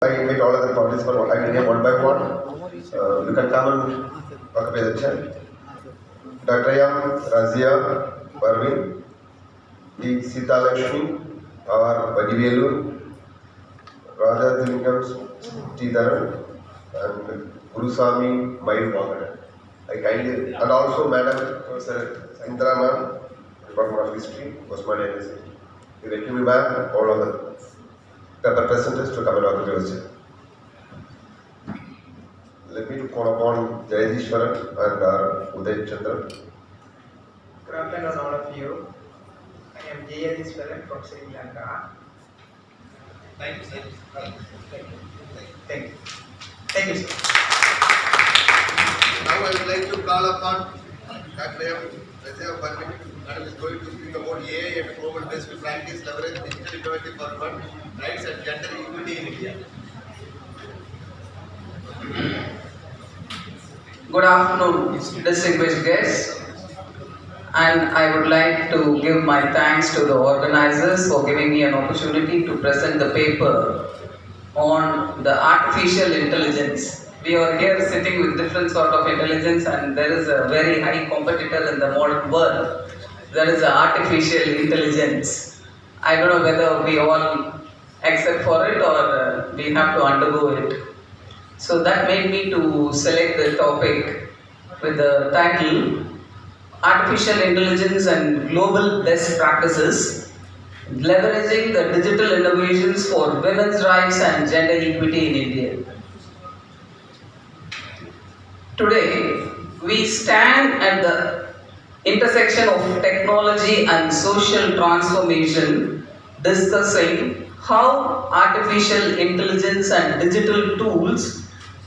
I invite all other participants. I can name one by one. You can come and occupy the chair. Dr.Raziya Parvin, D. Sita Lakshmi, R. Vadivelu, Raja Dilingam Sridharan, and Gurusami Mayur. I kindly, and also Madam Professor Indra Ma'am, Department of History, Osmania University. We welcome you back, all of the representatives to come and occupy the chair. Let me call upon Jayadishwaran and Uday Chandra. Good afternoon, all of you. I am Jayadishwaran from Sri Lanka. Thank you, sir. Thank you. Thank you, sir. Now I would like to call upon Dr.Raziya Parvin, who is going to speak about AI and global best practice leverage digital innovative for women, rights and gender equity in India. Good afternoon, distinguished guests, and I would like to give my thanks to the organizers for giving me an opportunity to present the paper on the artificial intelligence. We are here sitting with different sort of intelligence, and there is a very high competitor in the modern world. That is the artificial intelligence. I don't know whether we all accept for it or we have to undergo it. So that made me to select the topic with the title Artificial Intelligence and Global Best Practices, Leveraging the Digital Innovations for Women's Rights and Gender Equity in India. Today, we stand at the intersection of technology and social transformation, discussing how artificial intelligence and digital tools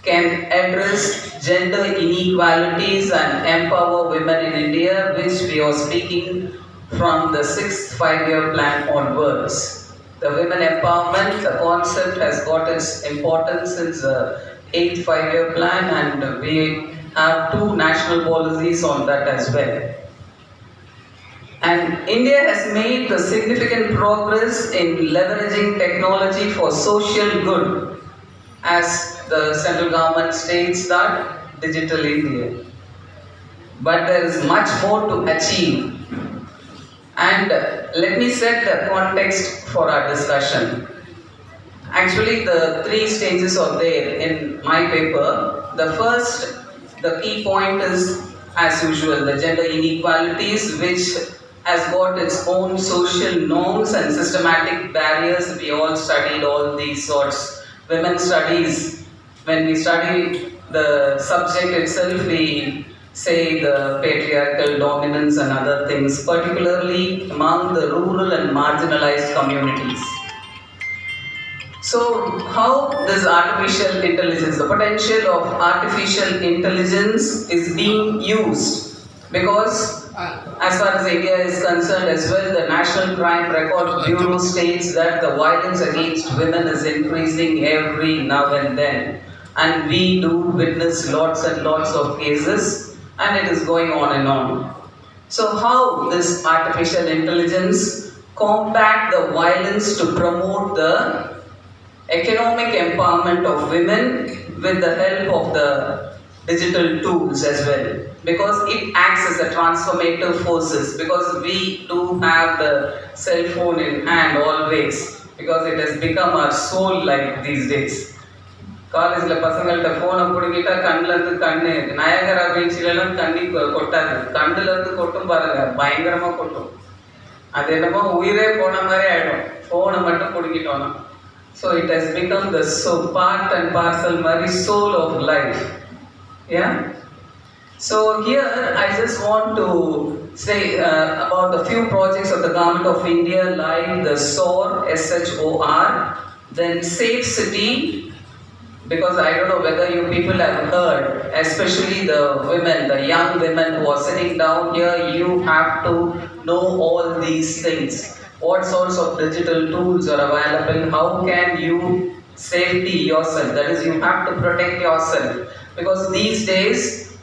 can address gender inequalities and empower women in India, which we are speaking from the 6th five-year plan onwards. The women empowerment, the concept has got its importance since the 8th five-year plan, and we have 2 national policies on that as well. And India has made the significant progress in leveraging technology for social good, as the central government states that Digital India. But there is much more to achieve. And let me set the context for our discussion. Actually, the 3 stages are there in my paper. The first, the key point is, as usual, the gender inequalities, which has got its own social norms and systematic barriers. We all studied all these sorts. Women's studies, when we study the subject itself, we say the patriarchal dominance and other things, particularly among the rural and marginalized communities. So, how this artificial intelligence, the potential of artificial intelligence is being used, because as far as India is concerned as well, the National Crime Record Bureau states that the violence against women is increasing every now and then. And we do witness lots and lots of cases, and it is going on and on. So how this artificial intelligence combat the violence to promote the economic empowerment of women with the help of the digital tools as well, because it acts as a transformative forces, because we do have the cell phone in hand always, because it has become our soul life these days. காலேஜில் பசங்கள்கிட்ட ஃபோனை பிடிக்கிட்டா கண்ணிலேருந்து கண்ணு, நயகரா பீச்சிலெல்லாம் தண்ணி கொட்டாது, கண்ணுலேருந்து கொட்டும் பாருங்க, பயங்கரமாக கொட்டும். அது என்னமோ உயிரே போன மாதிரி ஆகிடும் ஃபோனை மட்டும் பிடிக்கிட்டோன்னா. So it has become the part and parcel மாதிரி soul of life. Yeah? So here I just want to say about the few projects of the Government of India, like the SHOR, SHOR, then Safecity, because I don't know whether you people have heard, especially the women, the young women who are sitting down here, you have to know all these things. What sorts of digital tools are available? How can you safety yourself? That is, you have to protect yourself. Because these days,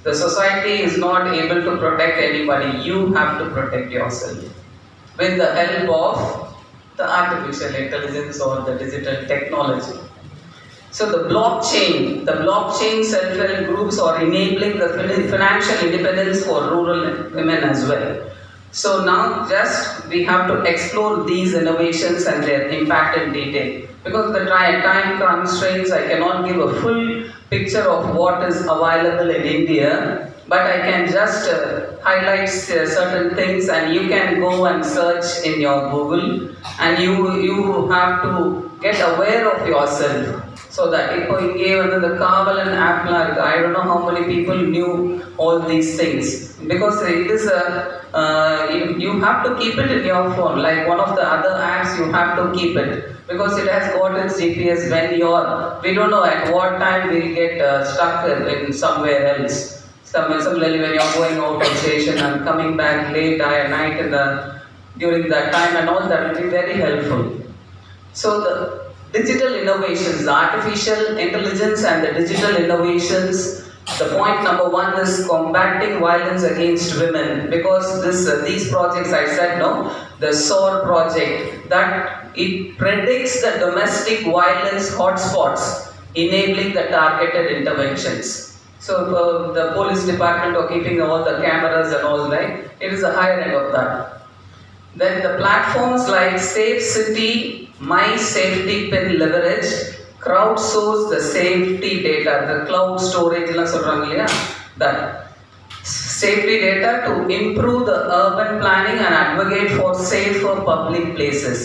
the society is not able to protect anybody. You have to protect yourself with the help of the artificial intelligence or the digital technology. So the blockchain self-help groups are enabling the financial independence for rural women as well. So now just we have to explore these innovations and their impact in detail. Because of the time constraints, I cannot give a full picture of what is available in India, but I can just highlight certain things, and you can go and search in your Google, and you have to get aware of yourself. So that இப்போ இங்கே வந்து the காவலன் ஆப்லாம் இருக்கு. I don't know how many people knew all these things, because it is a you have to keep it in your phone. Like one of the other apps, you have to keep it because it has got its GPS. When we don't know at what time we'll get stuck in somewhere else. Similarly, when you're going out of station and coming back late at night during that time and all, that will be very helpful. So the digital innovations, the artificial intelligence and the digital innovations, the point number one is combating violence against women, because these projects I said, no, the SHOR Project, that it predicts the domestic violence hotspots, enabling the targeted interventions. So the police department are keeping all the cameras and all, right? It is the higher end of that. Then the platforms like Safecity, My Safetipin leverage, crowdsource the safety data, the cloud storage, that safety data to improve the urban planning and advocate for safer public places.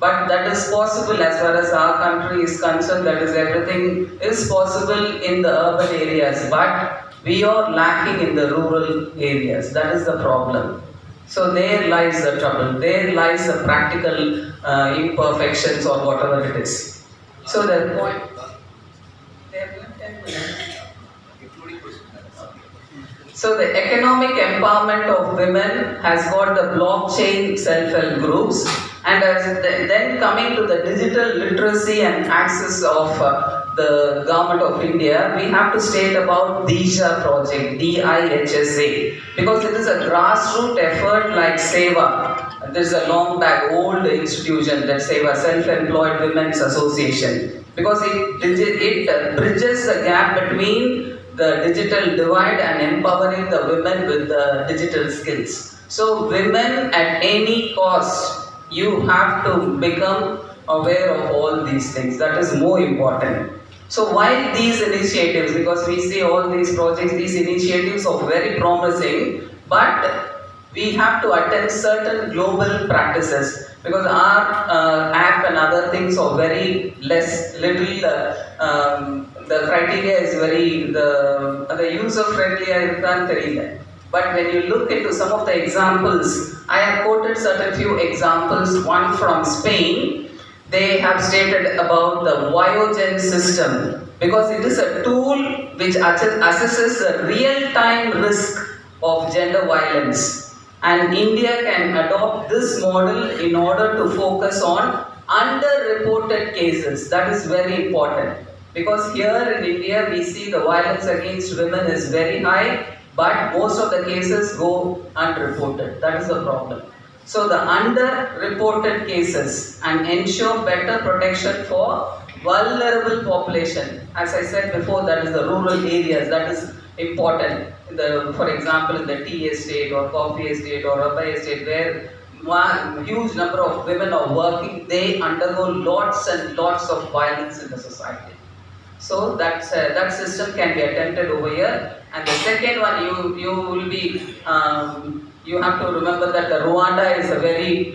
But that is possible as far as our country is concerned. That is, everything is possible in the urban areas, but we are lacking in the rural areas. That is the problem. So there lies the trouble. There lies the practical imperfections or whatever it is. So the point. So the economic empowerment of women has got the blockchain self-help groups, and then coming to the digital literacy and access of the government of India, we have to state about DIHSA project, DIHSA, because it is a grassroots effort like SEVA. There is a long back old institution, that SEVA, Self-Employed Women's Association, because it bridges the gap between the digital divide and empowering the women with the digital skills. So women at any cost, you have to become aware of all these things. That is more important. So while these initiatives, because we see all these projects, these initiatives are very promising, but we have to attend certain global practices, because our app and other things are very the criteria is very, the user friendly, but when you look into some of the examples, I have quoted certain few examples. One from Spain, they have stated about the VioGen system, because it is a tool which assesses the real-time risk of gender violence, and India can adopt this model in order to focus on underreported cases. That is very important, because here in India we see the violence against women is very high, but most of the cases go unreported. That is the problem. So the underreported cases, and ensure better protection for vulnerable population. As I said before, that is the rural areas, that is important. For example, in the tea estate or coffee estate or rubber estate, where one huge number of women are working, they undergo lots and lots of violence in the society. So that system can be attempted over here. And the second one, you will be you have to remember that the Rwanda is a very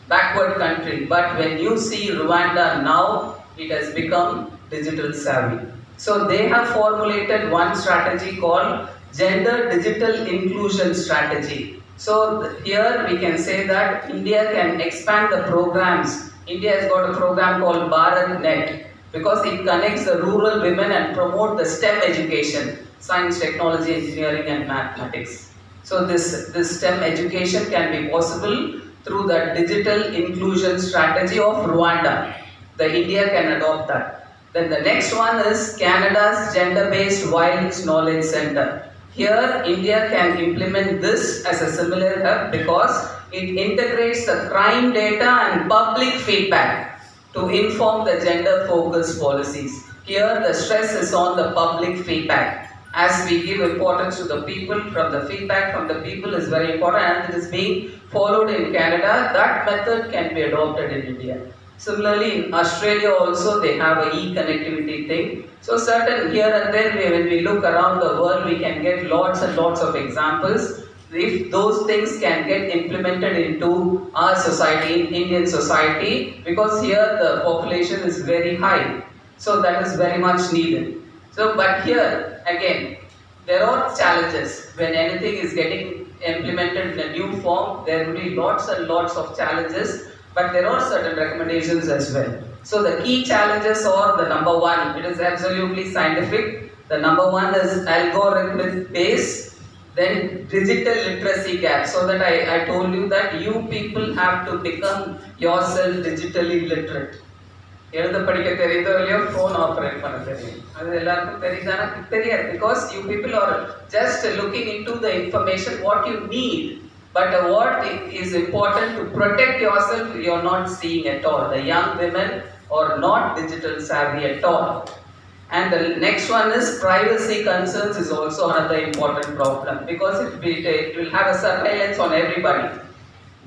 backward country, but when you see Rwanda now, it has become digital savvy. So they have formulated one strategy called gender digital inclusion strategy. So here we can say that India can expand the programs. India has got a program called BharatNet, because it connects the rural women and promote the STEM education, science, technology, engineering and mathematics. So this STEM education can be possible through the digital inclusion strategy of Rwanda. The India can adopt that. Then the next one is Canada's gender-based violence knowledge center. Here India can implement this as a similar hub, because it integrates the crime data and public feedback. to inform the gender-focused policies. Here, the stress is on the public feedback. As we give importance to the people, from the feedback from the people is very important, and it is being followed in Canada. That method can be adopted in India. Similarly, in Australia also they have a e-connectivity thing. So certain here and there, when we look around the world, we can get lots and lots of examples. If those things can get implemented into our society, in Indian society, because here the population is very high. So that is very much needed. So, but here again, there are challenges. When anything is getting implemented in a new form, there will be lots and lots of challenges, but there are certain recommendations as well. So the key challenges are the number one, it is absolutely scientific. The number one is algorithmic base, then digital literacy gap. So that I told you that you people have to become yourself digitally literate. எழுத படிக்க தெரியுதோ இல்லையோ phone operate பண்ண தெரியும், அது எல்லாருக்கும் தெரியுதானா? தெரியாது. Because you people are just looking into the information what you need, but what is important to protect yourself you are not seeing at all. The young women are not digital savvy at all. And the next one is privacy concerns is also another important problem, because it will have a surveillance on everybody.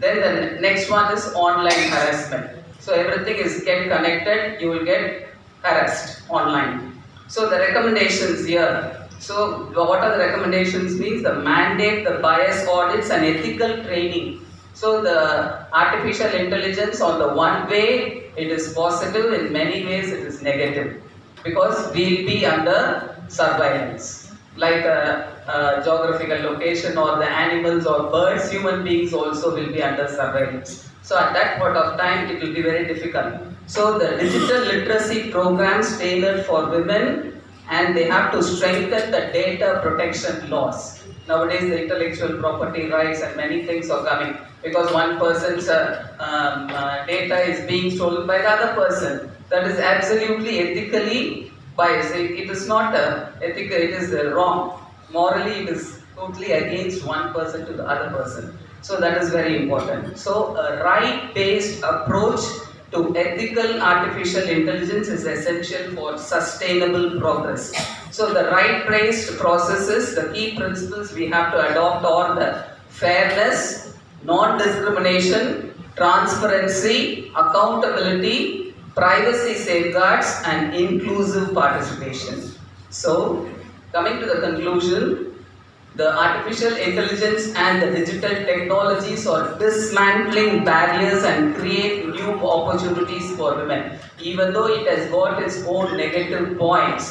Then the next one is online harassment. So everything is get connected, you will get harassed online. So the recommendations here. So what are the recommendations means? The mandate, the bias audits and ethical training. So the artificial intelligence, on the one way it is positive, in many ways it is negative, because we will be under surveillance. Like geographical location or the animals or birds, human beings also will be under surveillance. So at that point of time, it will be very difficult. So the digital literacy programs tailored for women, and they have to strengthen the data protection laws. Nowadays, the intellectual property rights and many things are coming, because one person's data is being stolen by the other person. That is absolutely ethically biased. It is not ethical, it is wrong. Morally, it is totally against one person to the other person. So that is very important. So a right-based approach to ethical artificial intelligence is essential for sustainable progress. So the right-based processes, the key principles we have to adopt are the fairness, non-discrimination, transparency, accountability, privacy safeguards and inclusive participation. So coming to the conclusion, the artificial intelligence and the digital technologies are dismantling barriers and create new opportunities for women. Even though it has got its own negative points,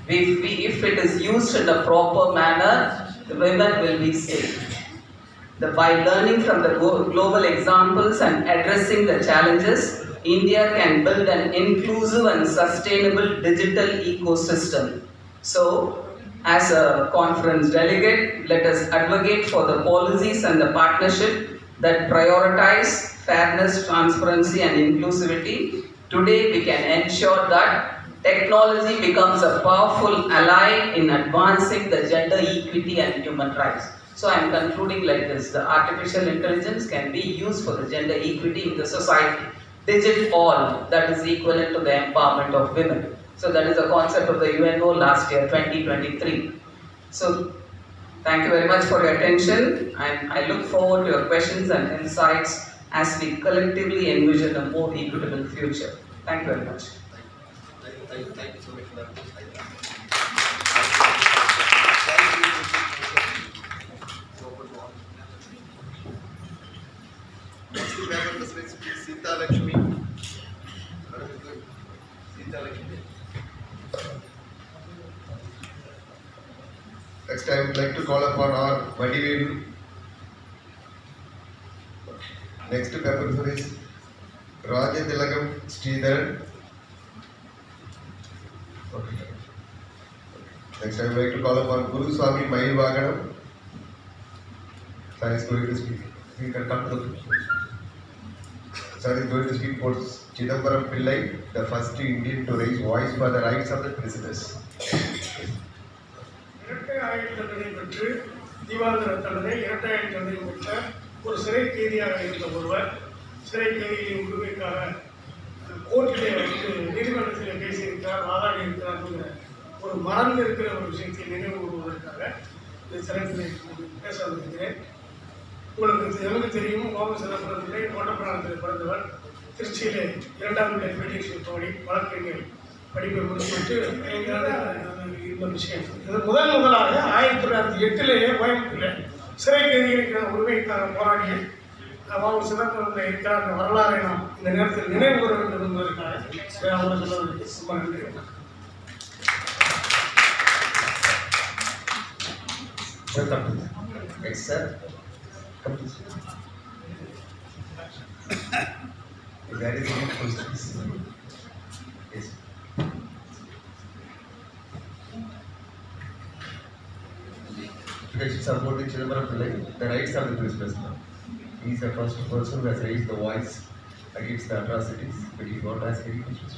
if it is used in a proper manner, the women will be safe. By learning from the global examples and addressing the challenges, India can build an inclusive and sustainable digital ecosystem. So, as a conference delegate, let us advocate for the policies and the partnership that prioritize fairness, transparency and inclusivity. Today we can ensure that technology becomes a powerful ally in advancing the gender equity and human rights. So I am concluding like this: the artificial intelligence can be used for the gender equity in the society. Digit all, that is equivalent to the empowerment of women. So that is the concept of the UNO last year, 2023. So thank you very much for your attention, and I look forward to your questions and insights as we collectively envision a more equitable future. Thank you very much. Thank you so much for that. Next to Madam President, Sita Lakshmi. Sita Lakshmi. Next, I would like to call upon our Vadivel. Next person is Rajatilagam Sridharan. Next, I would like to call upon Guru Swami Mayilvaganam. Sir is going to speak. You can come to the Sir is going to speak for Chidambaram Pillai, the first Indian to raise voice for the rights of the prisoners. இரட்டை ஆயுள் தண்டனை பெற்று தீவாந்திர தண்டனை இரட்டை ஆயுள் தண்டனை பெற்ற ஒரு சிறை கைதியாக இருந்த ஒருவர் சிறை கைதிகளின் உரிமைக்காக கோர்ட்டிலே வந்து நீதிமன்றத்தில் பேசியிருக்கிறார், வாதாடி இருக்கிறாருங்கிற ஒரு மறந்து இருக்கிற ஒரு விஷயத்தை நினைவு கூறுவதற்காக இந்த சிறப்பினை பேச வந்திருக்கிறேன். உங்களுக்கு எனக்கு தெரியும், கோபம் சிதம்பரத்திலே ஓட்டப்பிராணத்தில் பிறந்தவர். திருச்சியிலே 2ஆம் நிலை பீடிஎஸ் தோழி வழக்கறிஞர் படிப்பை முடிச்சுவிட்டு இந்த விஷயம் இது முதலாக 1908 கோயம்புத்தூரில் சிறை கைதிகளுக்கு உரிமைக்காக போராடிய கோபம் சிதம்பரத்தில் இருக்கிற அந்த வரலாறை நாம் இந்த நேரத்தில் நினைவு கூற வேண்டும் என்பதற்காக அவரை சொல்வதற்கு ரொம்ப நன்றி. Next, sir. That is the question. Yes. Questions about the Chidambaram Pillai, the rights of the prisoner. He is the first person who has raised the voice against the atrocities, but he got asked any questions.